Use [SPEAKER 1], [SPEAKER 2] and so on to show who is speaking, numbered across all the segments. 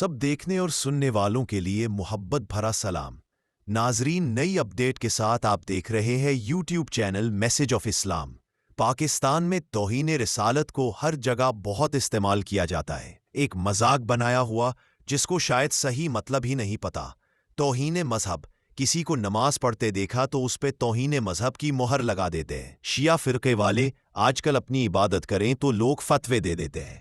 [SPEAKER 1] सब देखने और सुनने वालों के लिए मोहब्बत भरा सलाम। नाजरीन, नई अपडेट के साथ आप देख रहे हैं YouTube channel message of Islam. Pakistan में तौहीन रिसालत को हर जगह बहुत इस्तेमाल किया जाता है, एक मजाक बनाया हुआ जिसको शायद सही मतलब ही नहीं पता। तौहीन मजहब, किसी को नमाज पढ़ते देखा तो उस पे तौहीन मजहब की मोहर लगा देते हैं। शिया फिरके वाले आजकल अपनी इबादत करें तो लोग फतवे दे देते हैं।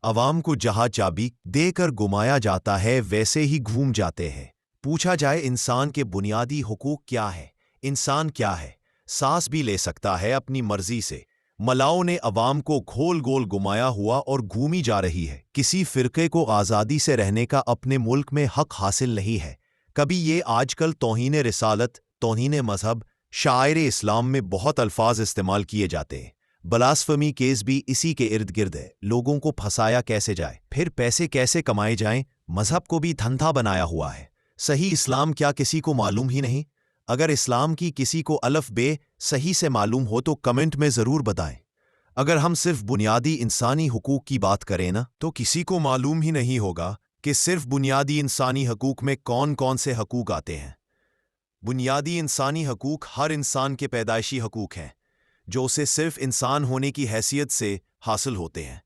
[SPEAKER 1] अवाम को जहां चाबी देकर घुमाया जाता है वैसे ही घूम जाते हैं। पूछा जाए इंसान के बुनियादी हुकूक क्या है, इंसान क्या है? सांस भी ले सकता है अपनी मर्जी से। मलाओं ने अवाम को घोल गोल घुमाया हुआ और घूमी जा रही है। किसी फिरके को आज़ादी से रहने का अपने मुल्क में हक हासिल नहीं है। कभी ये आजकल तौहीन रिसालत, तौहीन मजहब, शायर इस्लाम में बहुत अल्फाज इस्तेमाल किए जाते हैं। ब्लास्फेमी केस भी इसी के इर्द गिर्द है। लोगों को फंसाया कैसे जाए, फिर पैसे कैसे कमाए जाएं, मजहब को भी धंधा बनाया हुआ है। सही इस्लाम क्या किसी को मालूम ही नहीं? अगर इस्लाम की किसी को अलफ बे सही से मालूम हो तो कमेंट में ज़रूर बताएं। अगर हम सिर्फ बुनियादी इंसानी हुकूक की बात करें ना, तो किसी को मालूम ही नहीं होगा कि सिर्फ बुनियादी इंसानी हकूक में कौन कौन से हकूक आते हैं। बुनियादी इंसानी हकूक हर इंसान के पैदाइशी हकूक हैं, जो उसे सिर्फ इंसान होने की हैसियत से हासिल होते हैं।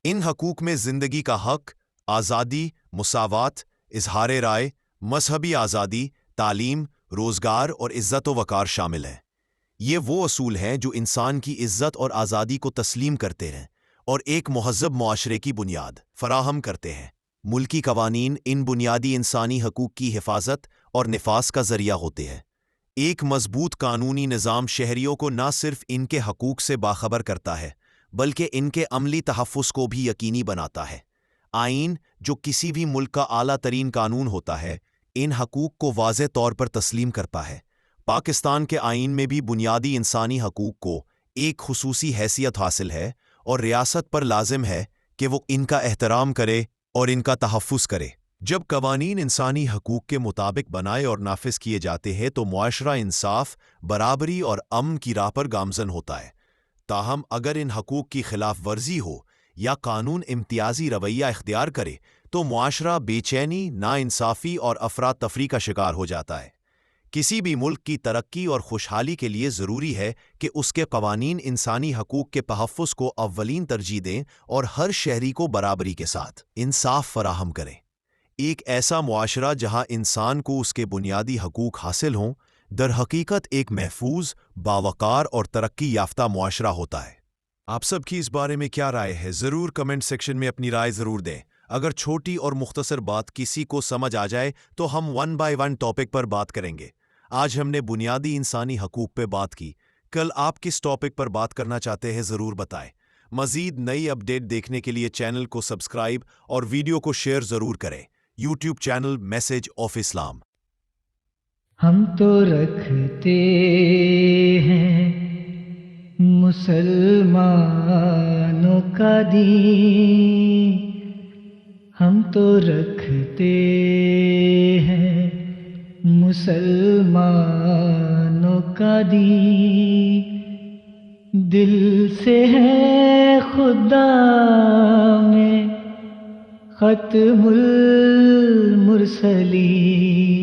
[SPEAKER 1] इन हकूक में ज़िंदगी का हक, आज़ादी, मुसावात, इजहार राय, मजहबी आज़ादी, तालीम, रोज़गार और इज़्ज़त व वक़ार शामिल हैं। ये वो असूल हैं जो इंसान की इज़्ज़त और आज़ादी को तस्लीम करते हैं और एक महज़्ज़ब मुआशरे की बुनियाद फराहम करते हैं। मुल्की कवानीन इन बुनियादी इंसानी हकूक की हिफाजत और निफाज का ज़रिया होते हैं। एक मजबूत कानूनी निज़ाम शहरियों को न सिर्फ इनके हकूक से बाखबर करता है, बल्कि इनके अमली तहफ़्फ़ुज़ को भी यकीनी बनाता है। आईन, जो किसी भी मुल्क का आला तरीन कानून होता है, इन हकूक को वाज़े तौर पर तस्लीम करता है। पाकिस्तान के आईन में भी बुनियादी इंसानी हकूक को एक खुसूसी हैसियत हासिल है और रियासत पर लाजिम है कि वो इनका एहतराम करे और इनका तहफ़्फ़ुज़ करे। जब कवानीन इंसानी हकूक के मुताबिक बनाए और नाफिज किए जाते हैं तो मुआशरा इंसाफ, बराबरी और अमन की राह पर गामज़न होता है। ताहम अगर इन हकूक की खिलाफ वर्जी हो या कानून इम्तियाजी रवैया इख्तियार करे तो मुआशरा बेचैनी, नाइंसाफ़ी और अफरा तफरी का शिकार हो जाता है। किसी भी मुल्क की तरक्की और खुशहाली के लिए ज़रूरी है कि उसके कवानीन इंसानी हकूक के तहफ़्फ़ुज़ को अव्वलीन तरजीह दें और हर शहरी को बराबरी के साथ इंसाफ फराहम करें। एक ऐसा मुआशरा जहां इंसान को उसके बुनियादी हकूक हासिल हों, दर हकीकत एक महफूज, बावकार और तरक्की याफ्ता मुआशरा होता है। आप सबकी इस बारे में क्या राय है? ज़रूर कमेंट सेक्शन में अपनी राय ज़रूर दें। अगर छोटी और मुख्तसर बात किसी को समझ आ जाए तो हम 1 बाय 1 टॉपिक पर बात करेंगे। आज हमने बुनियादी इंसानी हकूक पे बात की, कल आप किस टॉपिक पर बात करना चाहते हैं ज़रूर बताएं। मज़ीद नई अपडेट देखने के लिए चैनल को सब्सक्राइब और वीडियो को शेयर ज़रूर करें। YouTube channel message of Islam.
[SPEAKER 2] हम तो रखते हैं मुसलमानों का दीन, हम तो रखते हैं मुसलमानों का दीन। दिल से है खुदा में खत्मुल मुरसलीन।